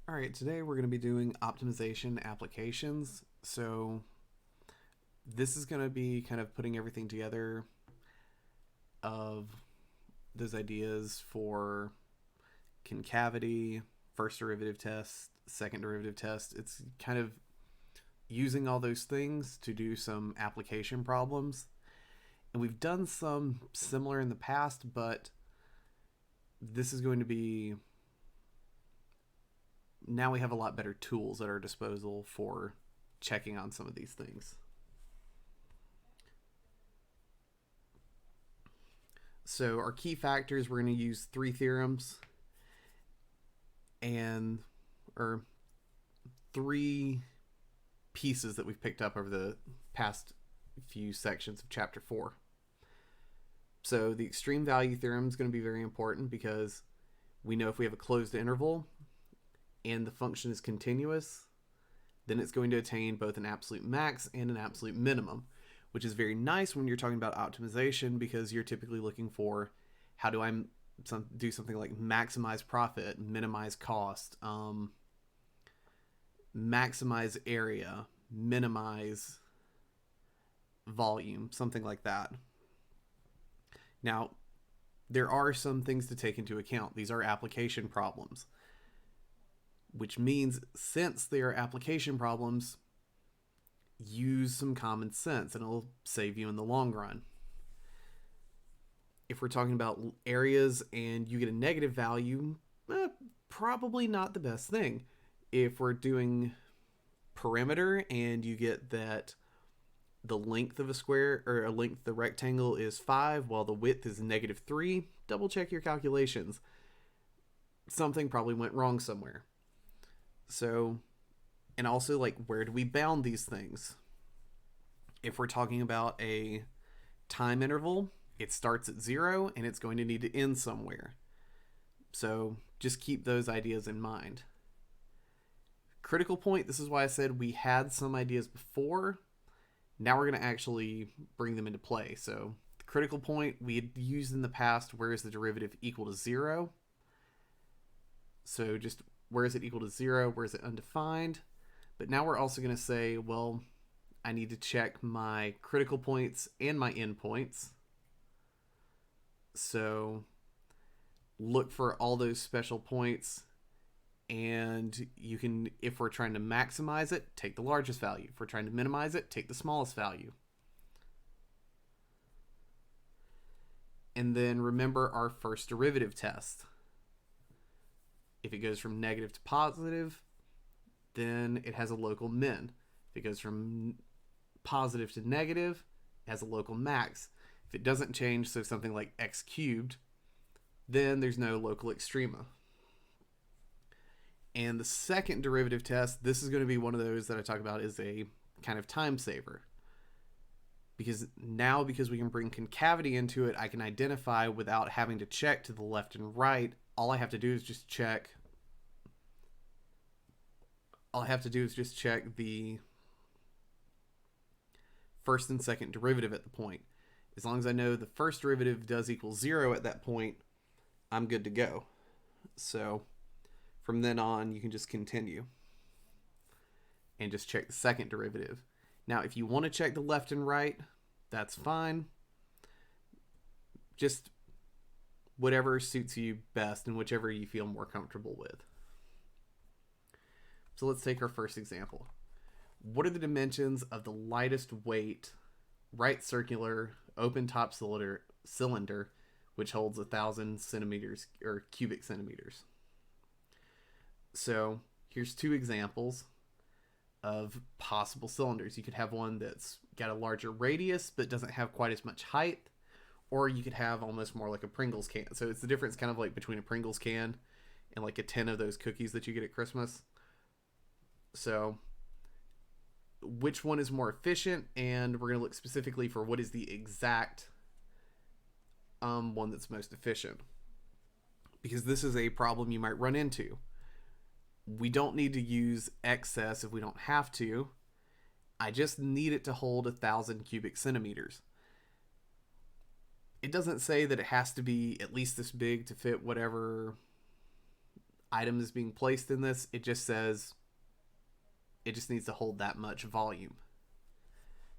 All right, today we're going to be doing optimization applications. So this is going to be kind of putting everything together of those ideas for concavity, first derivative test, second derivative test. It's kind of using all those things to do some application problems. And we've done some similar in the past, but this is going to be now we have a lot better tools at our disposal for checking on some of these things. So our key factors, we're going to use three theorems and or three pieces that we've picked up over the past few sections of chapter 4. So the extreme value theorem is going to be very important because we know if we have a closed interval and the function is continuous, then it's going to attain both an absolute max and an absolute minimum, which is very nice when you're talking about optimization because you're typically looking for how do I do something like maximize profit, minimize cost, maximize area, minimize volume, something like that. Now, there are some things to take into account. These are application problems, which means since they are application problems, use some common sense and it'll save you in the long run. If we're talking about areas and you get a negative value, probably not the best thing. If we're doing perimeter and you get that the length of a square or a length of the rectangle is 5 while the width is -3, double check your calculations. Something probably went wrong somewhere. So, and also, like, where do we bound these things? If we're talking about a time interval, it starts at 0 and it's going to need to end somewhere. So just keep those ideas in mind. Critical point, this is why I said we had some ideas before. Now we're going to actually bring them into play. So the critical point we had used in the past, where is the derivative equal to 0? So just where is it equal to 0? Where is it undefined? But now we're also going to say, well, I need to check my critical points and my endpoints. So look for all those special points, and you can, if we're trying to maximize it, take the largest value. If we're trying to minimize it, take the smallest value. And then remember our first derivative test. If it goes from negative to positive, then it has a local min. If it goes from positive to negative, it has a local max. If it doesn't change, so something like x cubed, then there's no local extrema. And the second derivative test, this is going to be one of those that I talk about as a kind of time saver. Because we can bring concavity into it, I can identify without having to check to the left and right. All I have to do is just check the first and second derivative at the point. As long as I know the first derivative does equal 0 at that point, I'm good to go. So from then on, you can just continue and just check the second derivative. Now, if you want to check the left and right, that's fine. Just whatever suits you best and whichever you feel more comfortable with. So let's take our first example. What are the dimensions of the lightest weight right circular open top cylinder which holds 1,000 centimeters or cubic centimeters? So here's two examples of possible cylinders. You could have one that's got a larger radius but doesn't have quite as much height, or you could have almost more like a Pringles can. So it's the difference kind of like between a Pringles can and like a 10 of those cookies that you get at Christmas. So which one is more efficient? And we're going to look specifically for what is the exact one that's most efficient, because this is a problem you might run into. We don't need to use excess if we don't have to. I just need it to hold 1,000 cubic centimeters. It doesn't say that it has to be at least this big to fit whatever item is being placed in this. It just says it just needs to hold that much volume.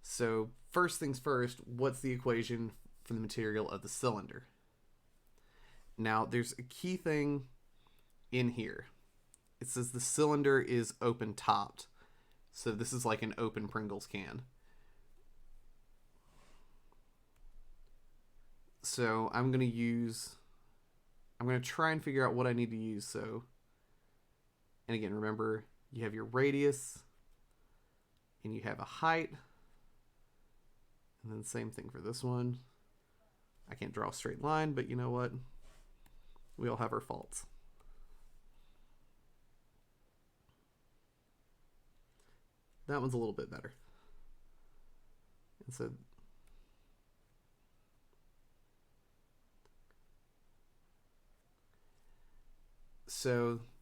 So first things first, what's the equation for the material of the cylinder? Now there's a key thing in here. It says the cylinder is open topped. So this is like an open Pringles can. So I'm going to try and figure out what I need to use. So, and again, remember, you have your radius and you have a height. And then same thing for this one. I can't draw a straight line, but you know what? We all have our faults. That one's a little bit better. And so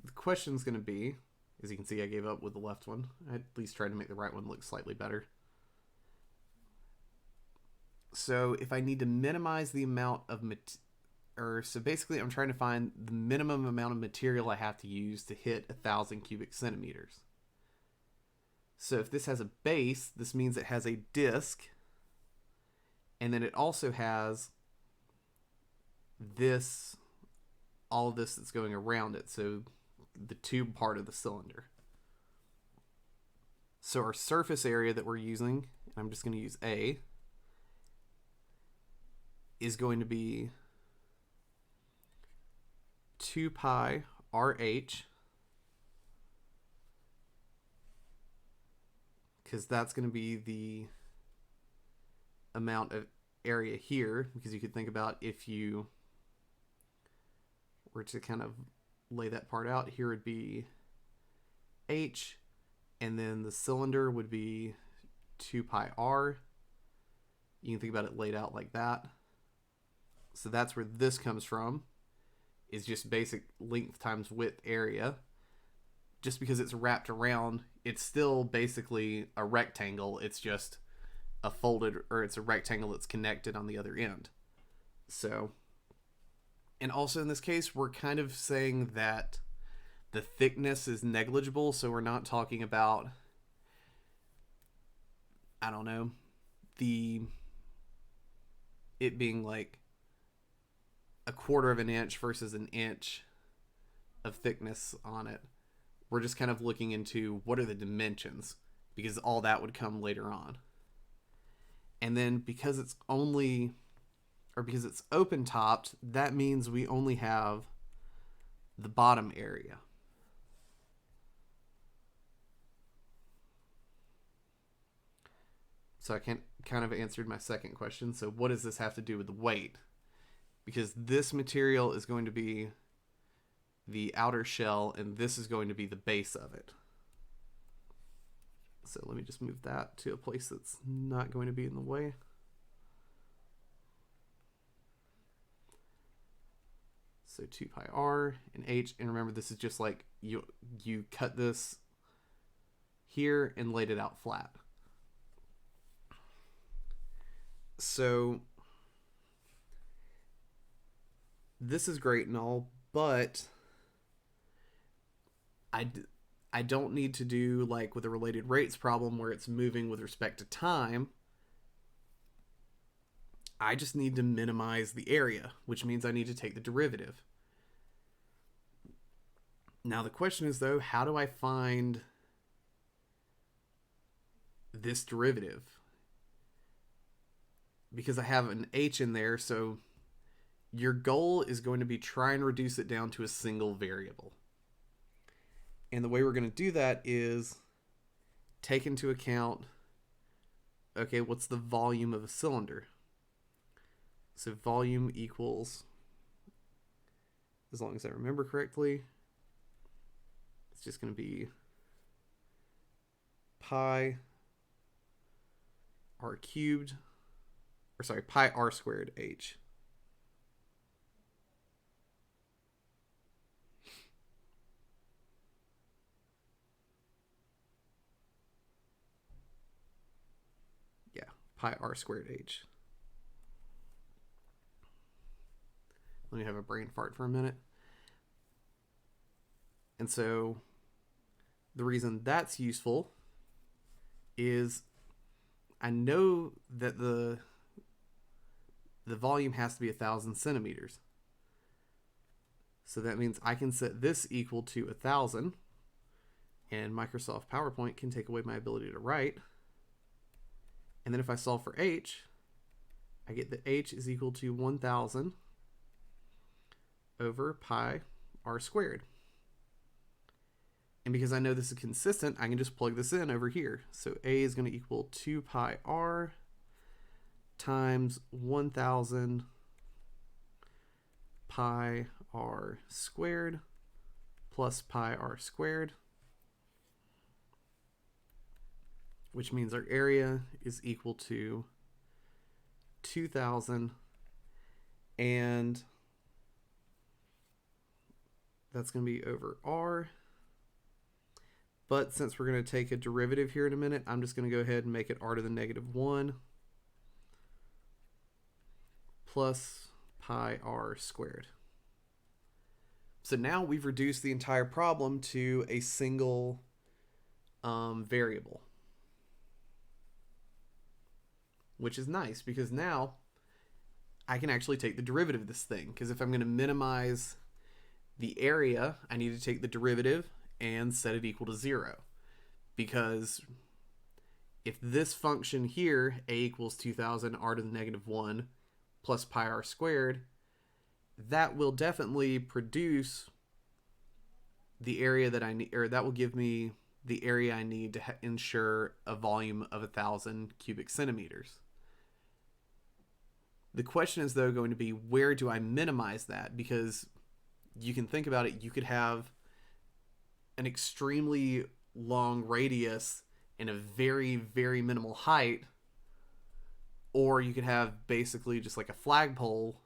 the question's going to be, as you can see, I gave up with the left one. I at least tried to make the right one look slightly better. So if I need to minimize the amount of so basically I'm trying to find the minimum amount of material I have to use to hit 1,000 cubic centimeters. So if this has a base, this means it has a disc, and then it also has this, all of this that's going around it, so the tube part of the cylinder. So our surface area that we're using, and I'm just going to use A, is going to be 2 pi RH, because that's going to be the amount of area here, because you could think about if you were to kind of lay that part out, here would be H, and then the cylinder would be 2 pi R. You can think about it laid out like that. So that's where this comes from, is just basic length times width area. Just because it's wrapped around, it's still basically a rectangle. It's just a folded, or it's a rectangle that's connected on the other end. So, and also in this case, we're kind of saying that the thickness is negligible. So we're not talking about, I don't know, it being like 1/4 of an inch versus an inch of thickness on it. We're just kind of looking into what are the dimensions, because all that would come later on. And then because it's open topped, that means we only have the bottom area. So I kind of answered my second question. So what does this have to do with the weight? Because this material is going to be the outer shell, and this is going to be the base of it. So let me just move that to a place that's not going to be in the way. So 2 pi R and H, and remember this is just like you cut this here and laid it out flat. So this is great and all, but I don't need to do like with a related rates problem where it's moving with respect to time. I just need to minimize the area, which means I need to take the derivative. Now the question is though, how do I find this derivative? Because I have an H in there, so your goal is going to be try and reduce it down to a single variable. And the way we're going to do that is take into account, okay, what's the volume of a cylinder? So volume equals, as long as I remember correctly, it's just going to be pi r cubed, or sorry, pi r squared h. Yeah, pi r squared h. Let me have a brain fart for a minute. And so the reason that's useful is I know that the volume has to be 1,000 centimeters. So that means I can set this equal to 1,000, and Microsoft PowerPoint can take away my ability to write. And then if I solve for h, I get that h is equal to 1,000 over pi r squared. And because I know this is consistent, I can just plug this in over here. So a is going to equal 2 pi r times 1,000 pi r squared plus pi r squared, which means our area is equal to 2,000, and that's going to be over r. But since we're going to take a derivative here in a minute, I'm just going to go ahead and make it r to the negative 1 plus pi r squared. So now we've reduced the entire problem to a single variable, which is nice because now I can actually take the derivative of this thing. Because if I'm going to minimize the area, I need to take the derivative and set it equal to 0. Because if this function here, a equals 2,000 r to the negative 1 plus pi r squared, that will definitely produce the area that I need, or that will give me the area I need to ensure a volume of 1,000 cubic centimeters. The question is, though, going to be, where do I minimize that? Because you can think about it, you could have an extremely long radius and a very, very minimal height, or you could have basically just like a flagpole.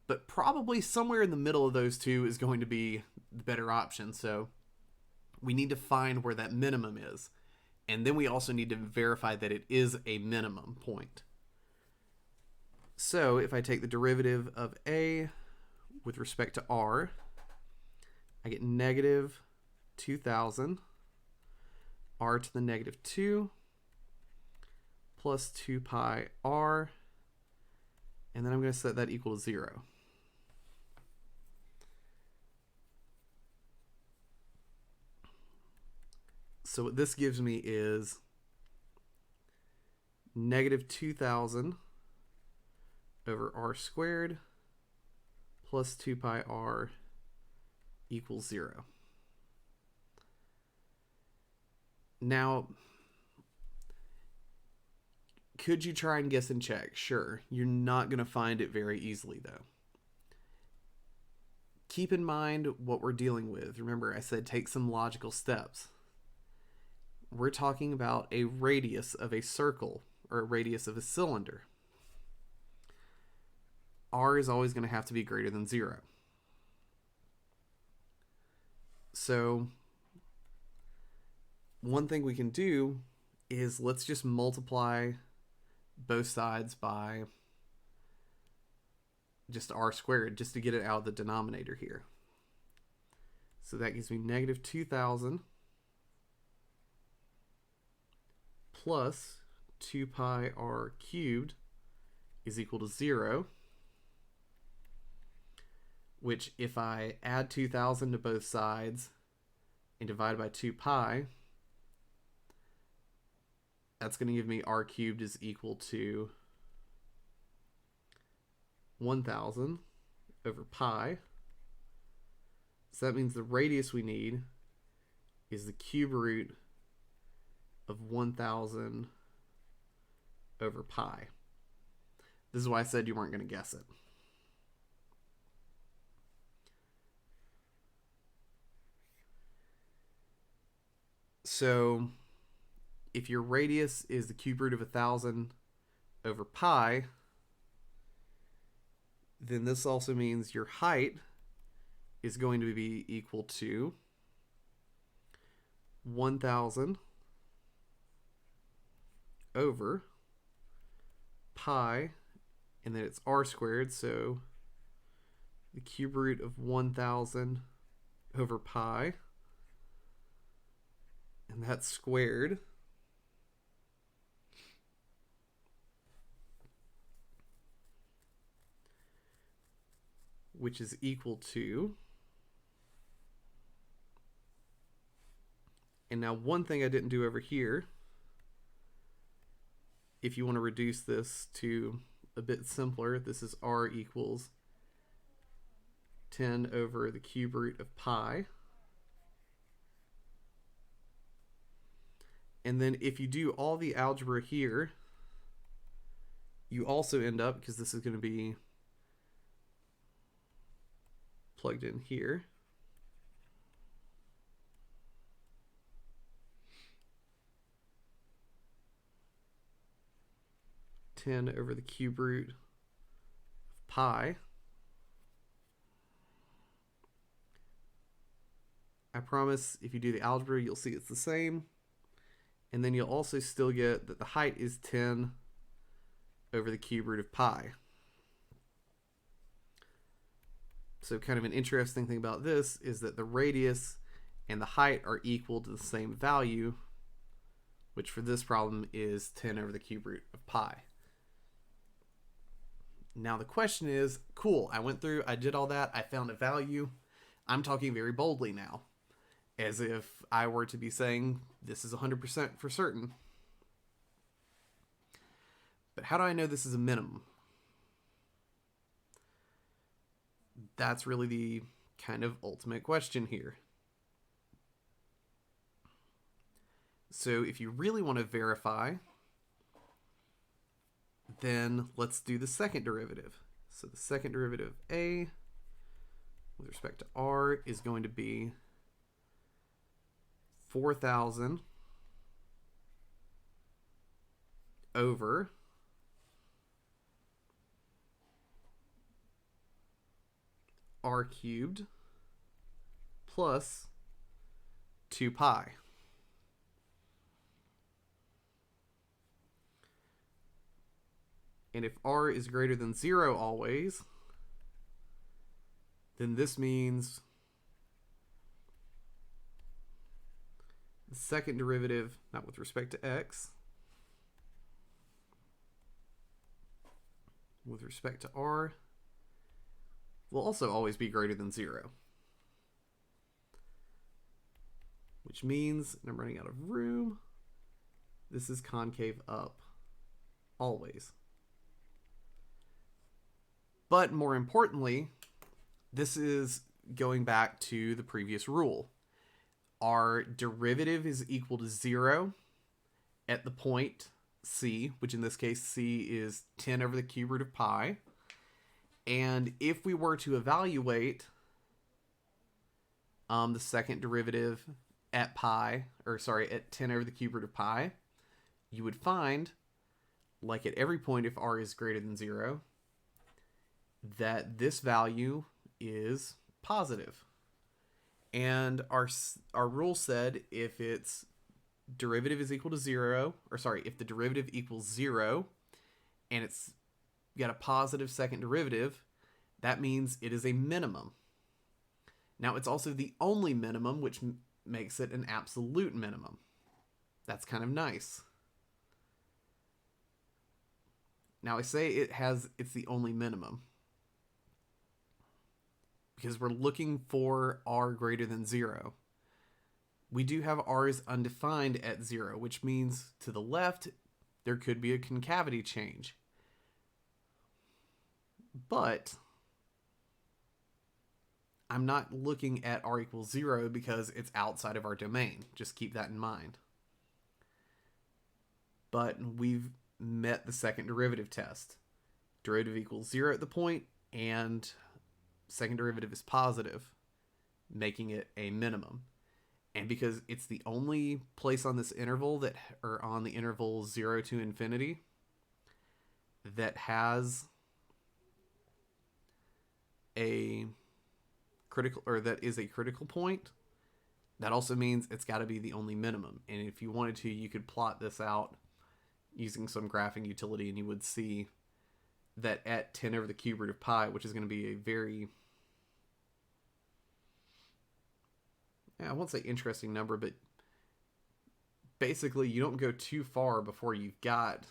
But probably somewhere in the middle of those two is going to be the better option. So we need to find where that minimum is. And then we also need to verify that it is a minimum point. So if I take the derivative of a with respect to r, I get negative 2,000 r to the negative 2 plus 2 pi r. And then I'm going to set that equal to 0. So what this gives me is negative 2,000 over r squared plus 2 pi r equals 0. Now, could you try and guess and check? Sure. You're not going to find it very easily, though. Keep in mind what we're dealing with. Remember, I said take some logical steps. We're talking about a radius of a circle, or a radius of a cylinder. R is always going to have to be greater than 0. So one thing we can do is let's just multiply both sides by just r squared, just to get it out of the denominator here. So that gives me negative 2,000 plus 2 pi r cubed is equal to 0, which if I add 2,000 to both sides and divide by 2 pi, that's going to give me r cubed is equal to 1,000 over pi. So that means the radius we need is the cube root of 1,000 over pi. This is why I said you weren't going to guess it. So if your radius is the cube root of 1,000 over pi, then this also means your height is going to be equal to 1,000 over pi, and then it's r squared, so the cube root of 1,000 over pi, and that's squared, which is equal to, and now one thing I didn't do over here, if you want to reduce this to a bit simpler, this is r equals 10 over the cube root of pi. And then if you do all the algebra here, you also end up, because this is going to be plugged in here, over the cube root of pi. I promise if you do the algebra, you'll see it's the same. And then you'll also still get that the height is 10 over the cube root of pi. So kind of an interesting thing about this is that the radius and the height are equal to the same value, which for this problem is 10 over the cube root of pi. Now the question is, cool, I went through, I did all that, I found a value. I'm talking very boldly now, as if I were to be saying this is 100% for certain. But how do I know this is a minimum? That's really the kind of ultimate question here. So if you really want to verify, then let's do the second derivative. So the second derivative of a with respect to r is going to be 4,000 over r cubed plus 2 pi. And if r is greater than 0 always, then this means the second derivative, not with respect to x, with respect to r, will also always be greater than 0. Which means, and I'm running out of room, this is concave up, always. But more importantly, this is going back to the previous rule. Our derivative is equal to 0 at the point c, which in this case c is 10 over the cube root of pi. And if we were to evaluate the second derivative at at 10 over the cube root of pi, you would find, like at every point if r is greater than 0, that this value is positive. And our rule said if its derivative is equal to 0, if the derivative equals 0 and it's got a positive second derivative, that means it is a minimum. Now it's also the only minimum, which makes it an absolute minimum. That's kind of nice. Now I say it's the only minimum because we're looking for r greater than 0. We do have r's undefined at 0, which means to the left there could be a concavity change. But I'm not looking at r equals 0 because it's outside of our domain. Just keep that in mind. But we've met the second derivative test. Derivative equals 0 at the point, and second derivative is positive, making it a minimum. And because it's the only place on this interval on the interval 0 to infinity that has a critical, or that is a critical point, that also means it's got to be the only minimum. And if you wanted to, you could plot this out using some graphing utility, and you would see that at 10 over the cube root of pi, which is going to be a very I won't say interesting number, but basically you don't go too far before you've got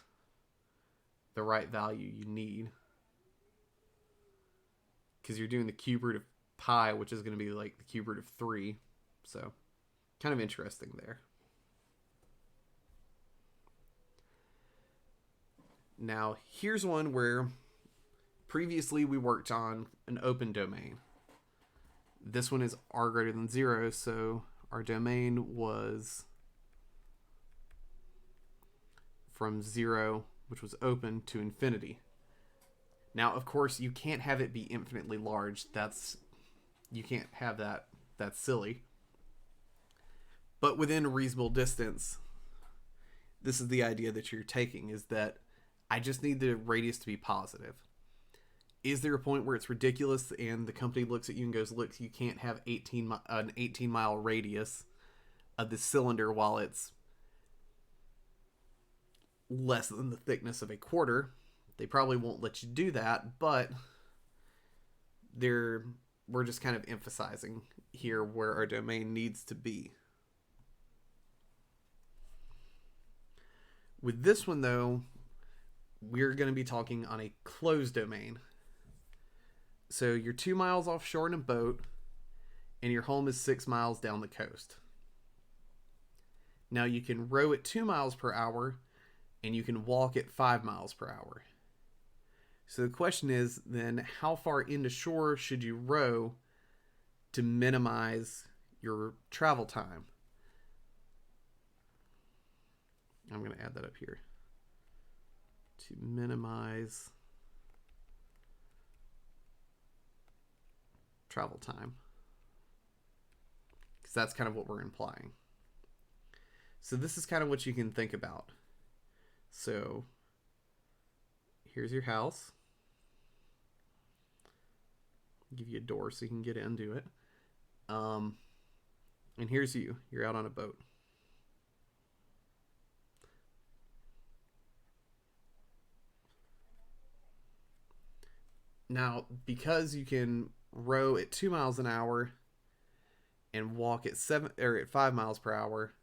the right value you need. Because you're doing the cube root of pi, which is going to be like the cube root of 3. So, kind of interesting there. Now, here's one where previously we worked on an open domain. This one is r greater than 0, so our domain was from 0, which was open, to infinity. Now, of course, you can't have it be infinitely large. You can't have that. That's silly. But within a reasonable distance, this is the idea that you're taking, is that I just need the radius to be positive. Is there a point where it's ridiculous and the company looks at you and goes, look, you can't have an 18-mile radius of the cylinder while it's less than the thickness of a quarter? They probably won't let you do that, but we're just kind of emphasizing here where our domain needs to be. With this one, though, we're going to be talking on a closed domain. So you're 2 miles offshore in a boat, and your home is 6 miles down the coast. Now you can row at 2 miles per hour, and you can walk at 5 miles per hour. So the question is then, how far into shore should you row to minimize your travel time? I'm going to add that up here. To minimize travel time. Because that's kind of what we're implying. So this is kind of what you can think about. So here's your house. Give you a door so you can get into it. And here's you. You're out on a boat. Now, because you can row at 2 miles an hour and walk at 5 miles per hour,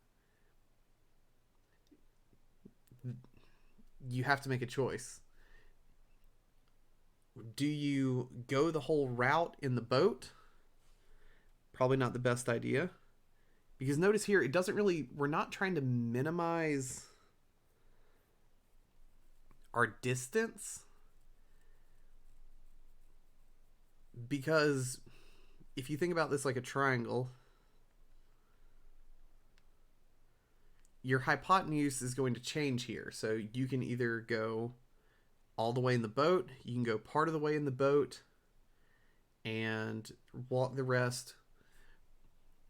you have to make a choice. Do you go the whole route in the boat? Probably not the best idea. Because notice here, we're not trying to minimize our distance. Because if you think about this like a triangle, your hypotenuse is going to change here. So you can either go all the way in the boat, you can go part of the way in the boat and walk the rest,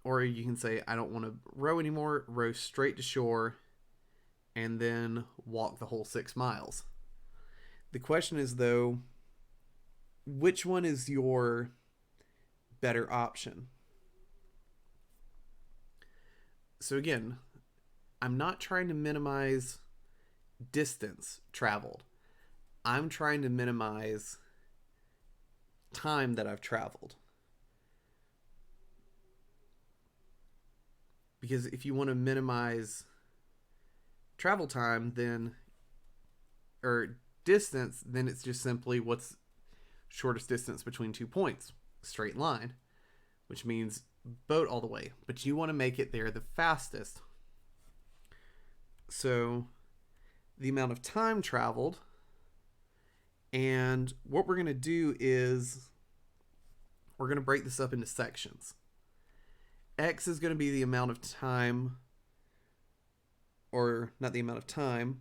or you can say, I don't want to row anymore, row straight to shore, and then walk the whole 6 miles. The question is, though, which one is your better option? So again, I'm not trying to minimize distance traveled. I'm trying to minimize time that I've traveled. Because if you want to minimize travel time, or distance, then it's just simply what's shortest distance between 2 points. Straight line. Which means boat all the way. But you want to make it there the fastest. So the amount of time traveled. And what we're going to do is we're going to break this up into sections. X is going to be the amount of time, or not the amount of time,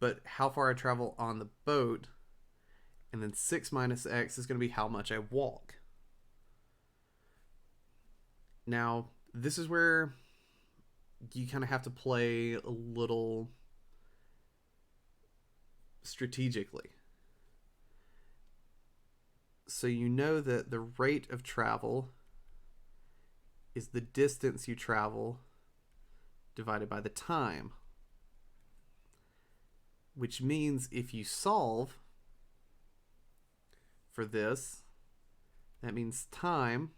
but how far I travel on the boat. And then 6 minus X is going to be how much I walk. Now, this is where you kind of have to play a little strategically. So you know that the rate of travel is the distance you travel divided by the time. Which means if you solve for this, that means time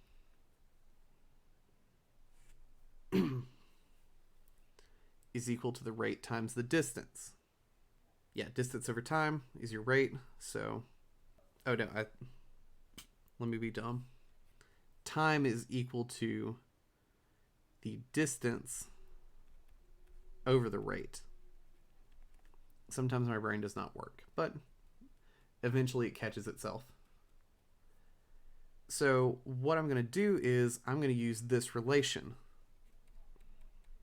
is equal to the rate times the distance. Yeah, distance over time is your rate. So, oh no, let me be dumb. Time is equal to the distance over the rate. Sometimes my brain does not work, but eventually it catches itself. So what I'm going to do is I'm going to use this relation.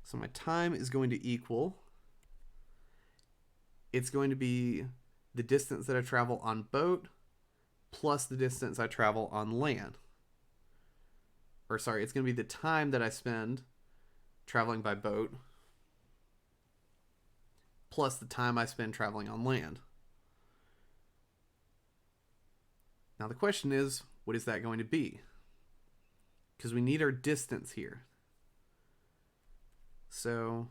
So my time is going to equal, it's going to be the distance that I travel on boat plus the distance I travel on land. Or sorry, it's going to be the time that I spend traveling by boat plus the time I spend traveling on land. Now the question is, what is that going to be? Because we need our distance here. So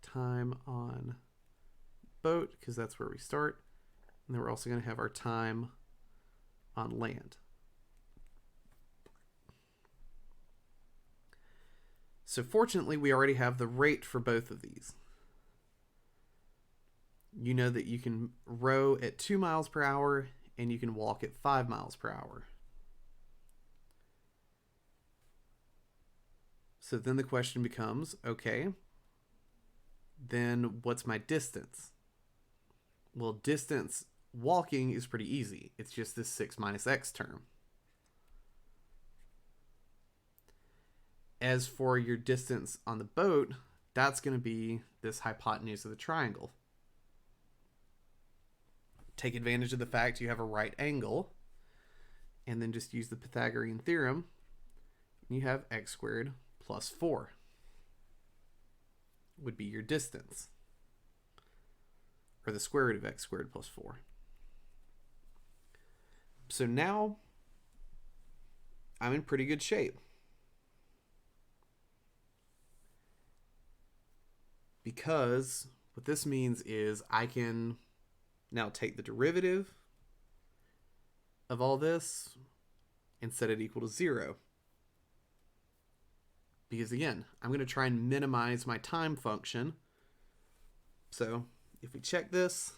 time on boat, because that's where we start. And then we're also going to have our time on land. So fortunately, we already have the rate for both of these. You know that you can row at 2 miles per hour and you can walk at 5 miles per hour. So then the question becomes, okay, then what's my distance? Well, distance walking is pretty easy. It's just this 6 minus x term. As for your distance on the boat, that's going to be this hypotenuse of the triangle. Take advantage of the fact you have a right angle, and then just use the Pythagorean theorem. You have x squared plus 4 would be your distance, or the square root of x squared plus 4. So now I'm in pretty good shape. Because what this means is I can now take the derivative of all this and set it equal to 0. Because again, I'm going to try and minimize my time function. So if we check this,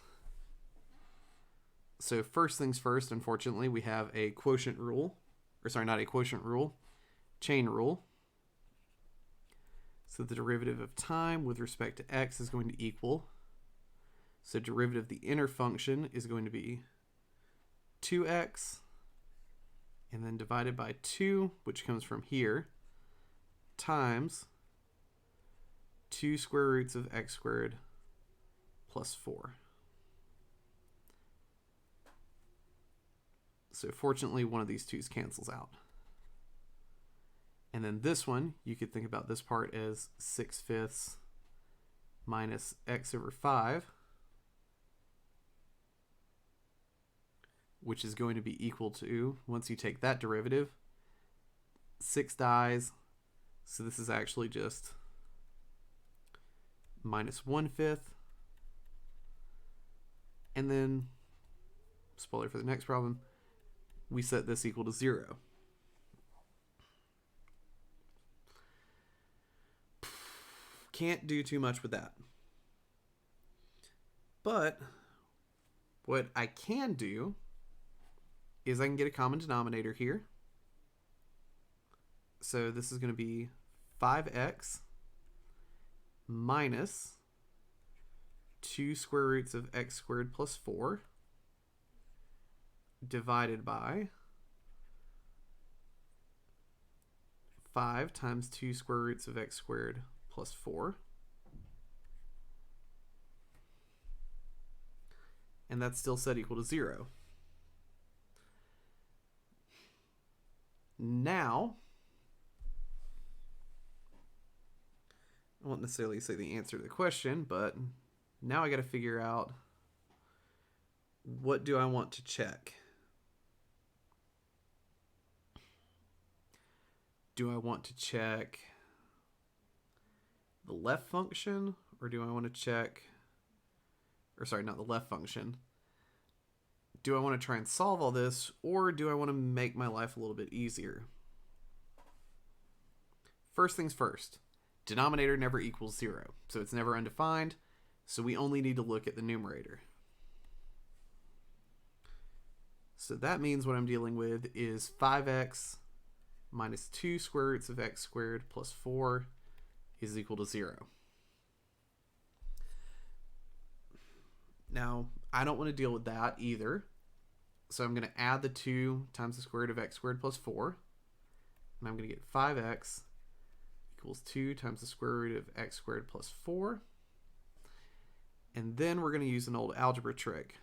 so first things first, unfortunately, we have a quotient rule, or sorry, not a quotient rule, chain rule. So the derivative of time with respect to x is going to equal, so derivative of the inner function is going to be 2x, and then divided by 2, which comes from here, times 2 square roots of x squared plus 4. So fortunately, one of these 2's cancels out. And then this one, you could think about this part as 6/5 minus x over 5, which is going to be equal to, once you take that derivative, 6 dies. So this is actually just minus 1/5. And then, spoiler for the next problem, we set this equal to 0. Can't do too much with that. But what I can do is I can get a common denominator here. So this is going to be 5x minus 2 square roots of x squared plus 4 divided by 5 times 2 square roots of x squared plus 4. And that's still set equal to 0. Now, I won't necessarily say the answer to the question, but now I got to figure out, what do I want to check? Do I want to check the left function, or do I want to check, or sorry, not the left function. Do I want to try and solve all this, or do I want to make my life a little bit easier? First things first, denominator never equals 0, so it's never undefined, so we only need to look at the numerator. So that means what I'm dealing with is 5x minus 2 square roots of x squared plus 4 is equal to 0. Now, I don't want to deal with that either, so I'm going to add the 2 times the square root of x squared plus 4, and I'm going to get 5x equals 2 times the square root of x squared plus 4. And then we're going to use an old algebra trick.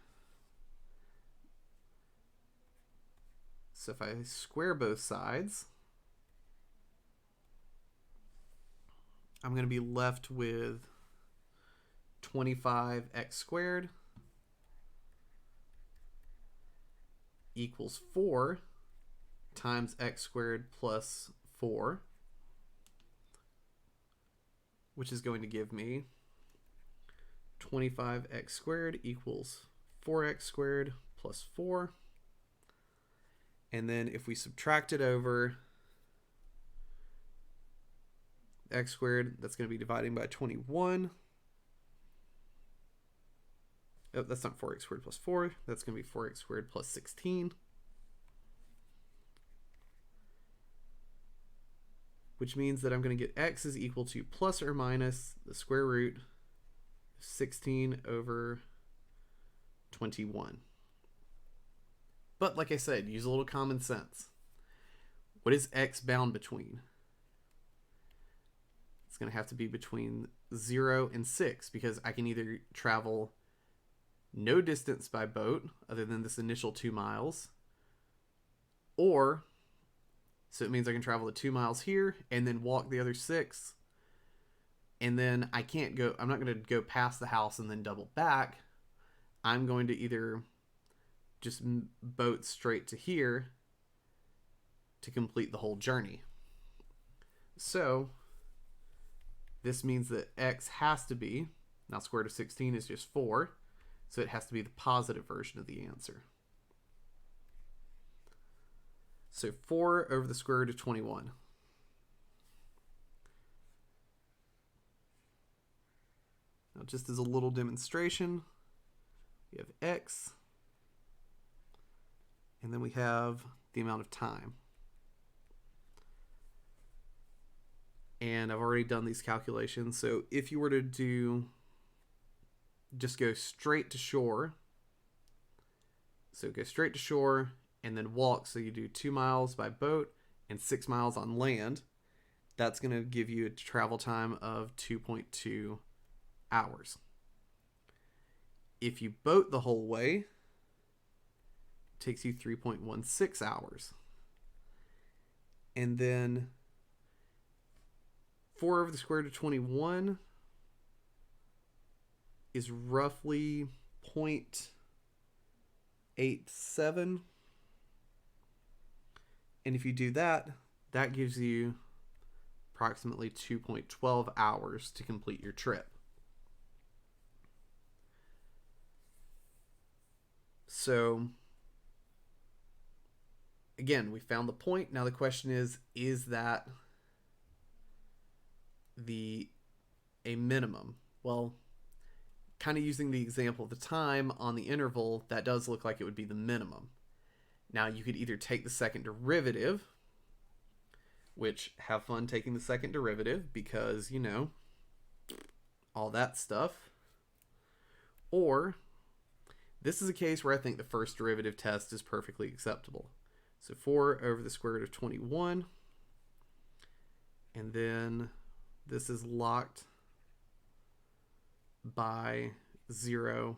So if I square both sides, I'm going to be left with 25x squared equals 4 times x squared plus 4, which is going to give me 25x squared equals 4x squared plus 4. And then if we subtract it over x squared, that's going to be dividing by 21. Oh, that's not 4x squared plus 4. That's going to be 4x squared plus 16. Which means that I'm going to get x is equal to plus or minus the square root of 16 over 21. But like I said, use a little common sense. What is x bound between? It's going to have to be between 0 and 6, because I can either travel no distance by boat other than this initial 2 miles, or, so it means I can travel the 2 miles here and then walk the other 6, and then I'm not going to go past the house and then double back. I'm going to either just boat straight to here to complete the whole journey. So this means that x has to be, now square root of 16 is just 4, so it has to be the positive version of the answer. So 4 over the square root of 21. Now just as a little demonstration, we have x, and then we have the amount of time. And I've already done these calculations. So if you were to just go straight to shore, so go straight to shore and then walk, so you do 2 miles by boat and 6 miles on land, that's going to give you a travel time of 2.2 hours. If you boat the whole way, it takes you 3.16 hours. And then 4 over the square root of 21 is roughly 0.87. And if you do that, that gives you approximately 2.12 hours to complete your trip. So again, we found the point. Now the question is that a minimum? Well, kind of using the example of the time on the interval, that does look like it would be the minimum. Now you could either take the second derivative, which have fun taking the second derivative because, you know, all that stuff. Or this is a case where I think the first derivative test is perfectly acceptable. So 4 over the square root of 21. And then this is locked by 0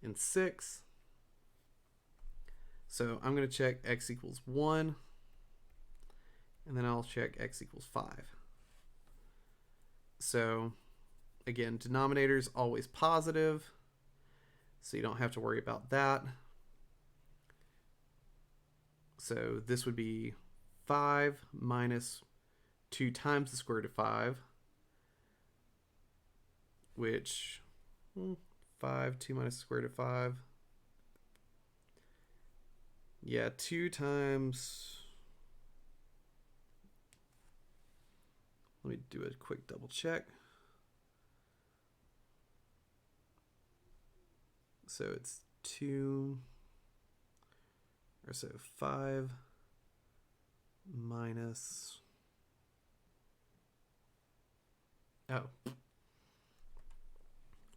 and 6. So I'm going to check x equals 1. And then I'll check x equals 5. So again, denominator's always positive, so you don't have to worry about that. So this would be 5 minus 2 times the square root of 5, which 5, 2 minus the square root of 5. Yeah, 2 times Let me do a quick double check. So it's 5 minus... Oh.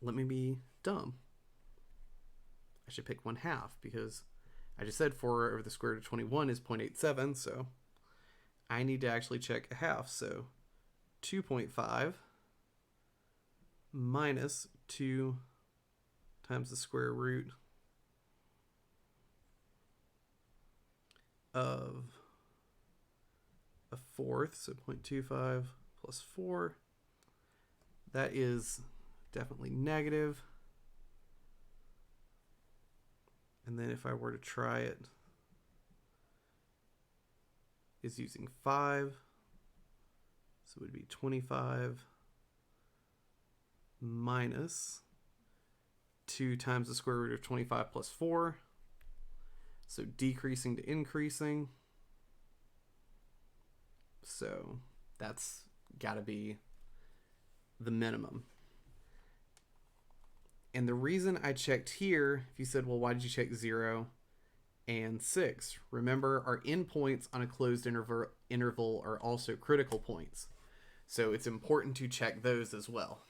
Let me be dumb. I should pick 1/2 because I just said 4 over the square root of 21 is 0.87, so I need to actually check a half. So 2.5 minus 2 times the square root of a fourth, so 0.25 plus 4. That is definitely negative. And then if I were to try it, is using 5. So it would be 25 minus 2 times the square root of 25 plus 4. So decreasing to increasing. So that's got to be the minimum. And the reason I checked here, if you said, well, why did you check 0 and 6? Remember, our endpoints on a closed interval are also critical points. So it's important to check those as well.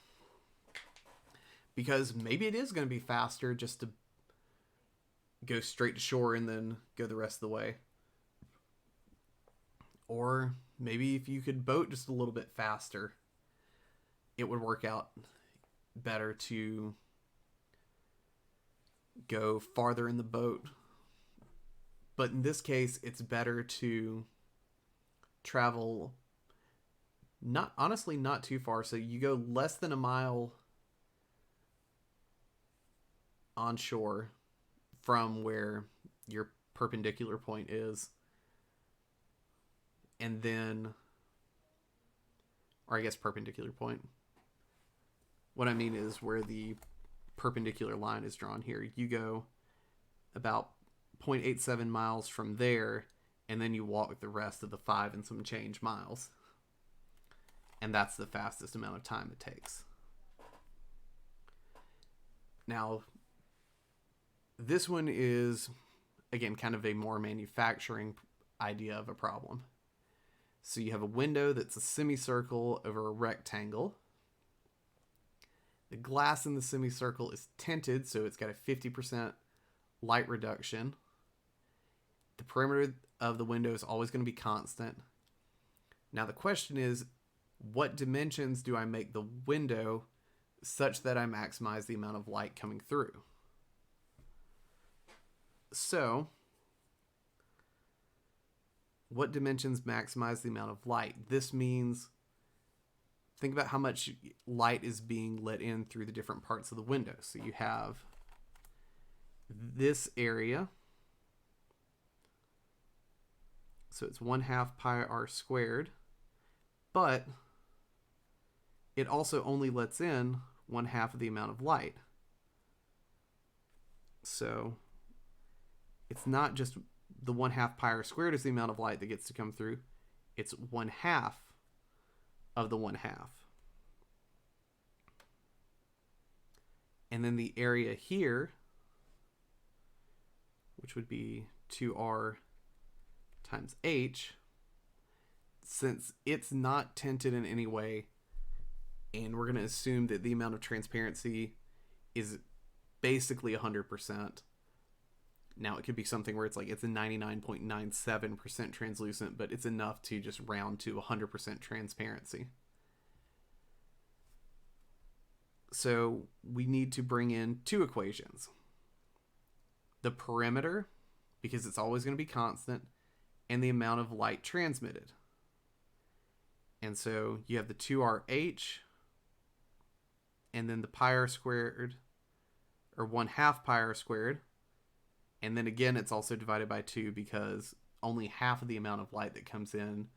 Because maybe it is going to be faster just to go straight to shore and then go the rest of the way. Or maybe if you could boat just a little bit faster, it would work out better to go farther in the boat. But in this case, it's better to travel not too far. So you go less than a mile onshore from where your perpendicular point is. And then, or I guess perpendicular point. What I mean is where the perpendicular line is drawn here. You go about 0.87 miles from there, and then you walk the rest of the 5 and some change miles. And that's the fastest amount of time it takes. Now, this one is, again, kind of a more manufacturing idea of a problem. So you have a window that's a semicircle over a rectangle. The glass in the semicircle is tinted, so it's got a 50% light reduction. The perimeter of the window is always going to be constant. Now the question is, what dimensions do I make the window such that I maximize the amount of light coming through? So, what dimensions maximize the amount of light? This means, think about how much light is being let in through the different parts of the window. So you have this area. So it's 1/2 pi r squared. But it also only lets in 1/2 of the amount of light. So it's not just the 1/2 pi r squared is the amount of light that gets to come through. It's 1/2 of the 1/2. And then the area here, which would be 2r times h, since it's not tinted in any way, and we're going to assume that the amount of transparency is basically 100%. Now, it could be something where it's like it's a 99.97% translucent, but it's enough to just round to 100% transparency. So we need to bring in 2 equations. The perimeter, because it's always going to be constant, and the amount of light transmitted. And so you have the 2RH, and then the pi r squared, or 1/2 pi r squared. And then again, it's also divided by 2 because only half of the amount of light that comes in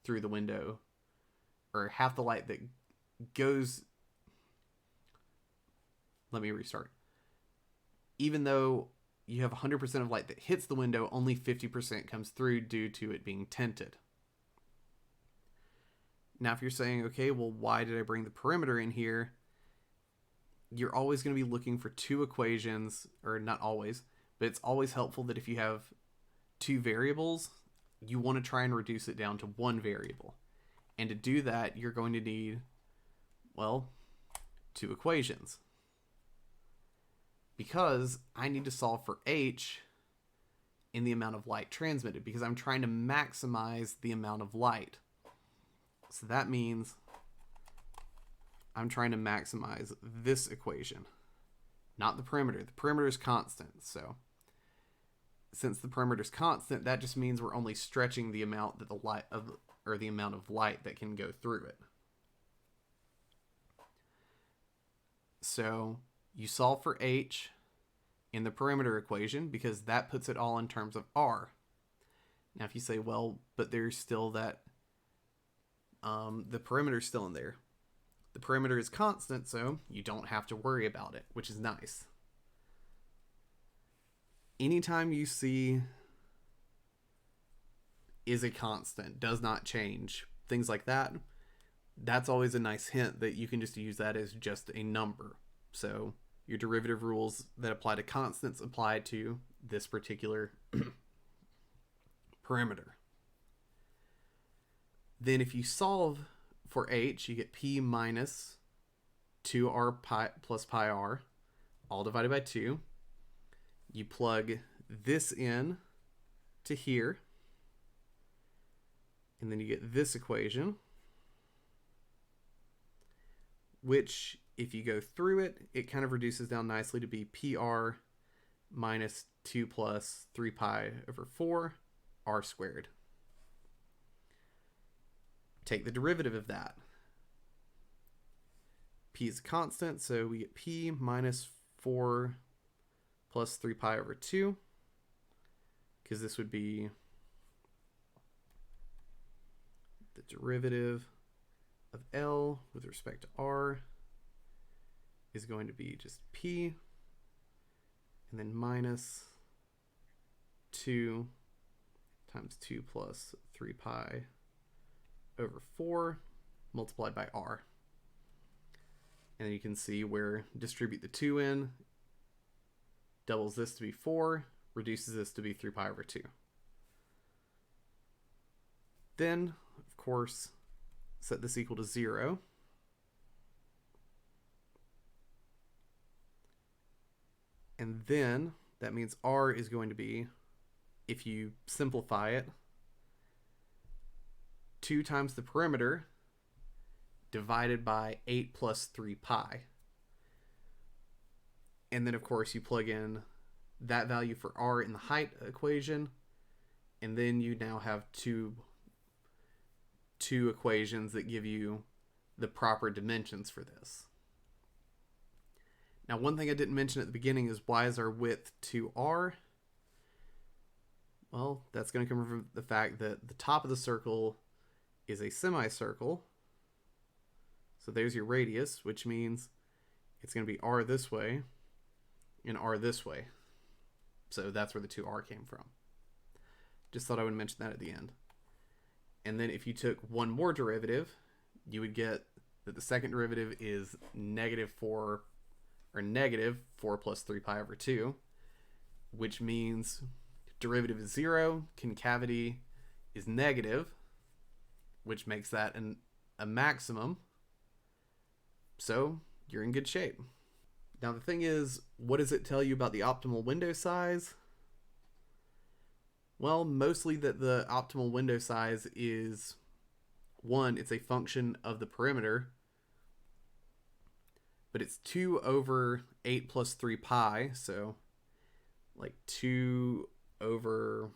through the window, or half the light that goes... Let me restart. Even though you have 100% of light that hits the window, only 50% comes through due to it being tinted. Now, if you're saying, okay, well, why did I bring the perimeter in here? You're always going to be looking for two equations, or not always, but it's always helpful that if you have two variables, you want to try and reduce it down to one variable. And to do that, you're going to need, well, two equations. Because I need to solve for h in the amount of light transmitted, because I'm trying to maximize the amount of light. So that means I'm trying to maximize this equation, not the perimeter. The perimeter is constant. So since the perimeter is constant, that just means we're only stretching the amount that the light of, or the amount of light that can go through it. So you solve for h in the perimeter equation because that puts it all in terms of r. Now, if you say, well, but there's still that, the perimeter is still in there. The perimeter is constant, so you don't have to worry about it, which is nice. Anytime you see is a constant, does not change, things like that, that's always a nice hint that you can just use that as just a number. So your derivative rules that apply to constants apply to this particular perimeter. Then if you solve for h, you get p minus 2r pi plus pi r, all divided by 2. You plug this in to here, and then you get this equation, which, if you go through it, it kind of reduces down nicely to be pr minus 2 plus 3 pi over 4 r squared. Take the derivative of that. P is a constant, so we get p minus 4 plus 3 pi over 2, because this would be the derivative of L with respect to R is going to be just P, and then minus 2 times 2 plus 3 pi over 4 multiplied by R. And then you can see where distribute the 2 in, doubles this to be 4, reduces this to be 3 pi over 2. Then, of course, set this equal to 0. And then that means R is going to be, if you simplify it, 2 times the perimeter divided by 8 plus 3 pi. And then, of course, you plug in that value for R in the height equation, and then you now have two equations that give you the proper dimensions for this. Now, one thing I didn't mention at the beginning is, why is our width 2r? Well, that's going to come from the fact that the top of the circle is a semicircle. So there's your radius, which means it's going to be r this way and r this way. So that's where the 2r came from. Just thought I would mention that at the end. And then if you took one more derivative, you would get that the second derivative is negative 4 plus 3 pi over 2, which means derivative is 0, concavity is negative, which makes that a maximum. So you're in good shape. Now the thing is, what does it tell you about the optimal window size? Well, mostly that the optimal window size is, one, it's a function of the perimeter, but it's 2 over 8 plus 3 pi, so like 2 over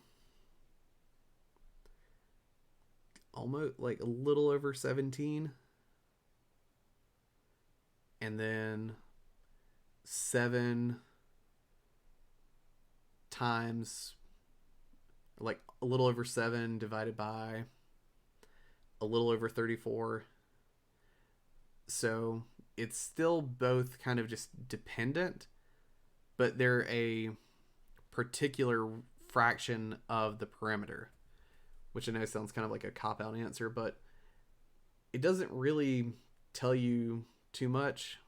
almost like a little over 17, and then 7 times, like a little over 7 divided by a little over 34. So it's still both kind of just dependent, but they're a particular fraction of the perimeter, which I know sounds kind of like a cop-out answer, but it doesn't really tell you too much.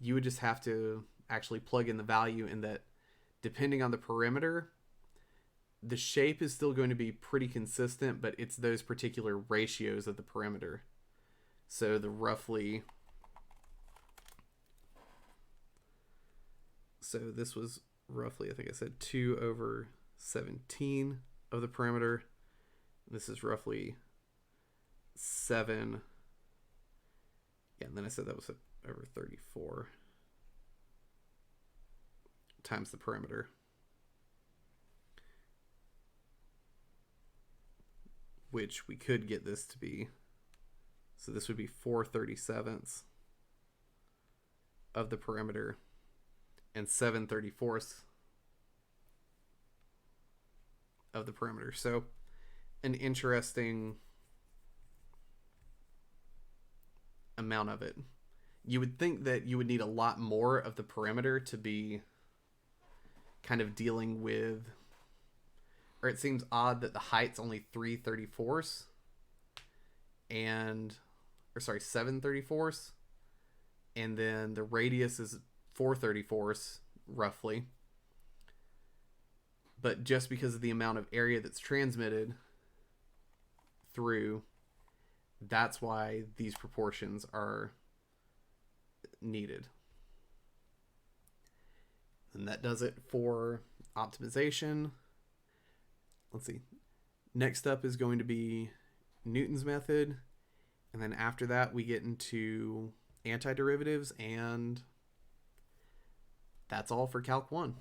You would just have to actually plug in the value in that depending on the perimeter, the shape is still going to be pretty consistent, but it's those particular ratios of the perimeter. So the roughly... So this was roughly, I think I said 2 over 17 of the perimeter. This is roughly 7. Yeah, and then I said that was over 34 times the perimeter. Which we could get this to be. So this would be 4/37 of the perimeter and 7/34 of the perimeter. So an interesting amount of it. You would think that you would need a lot more of the perimeter to be kind of dealing with, or it seems odd that the height's only 3/34 and, or sorry, 7/34, and then the radius is 4/34 roughly. But just because of the amount of area that's transmitted through, that's why these proportions are needed. And that does it for optimization. Let's see. Next up is going to be Newton's method. And then after that, we get into antiderivatives, and that's all for Calc 1.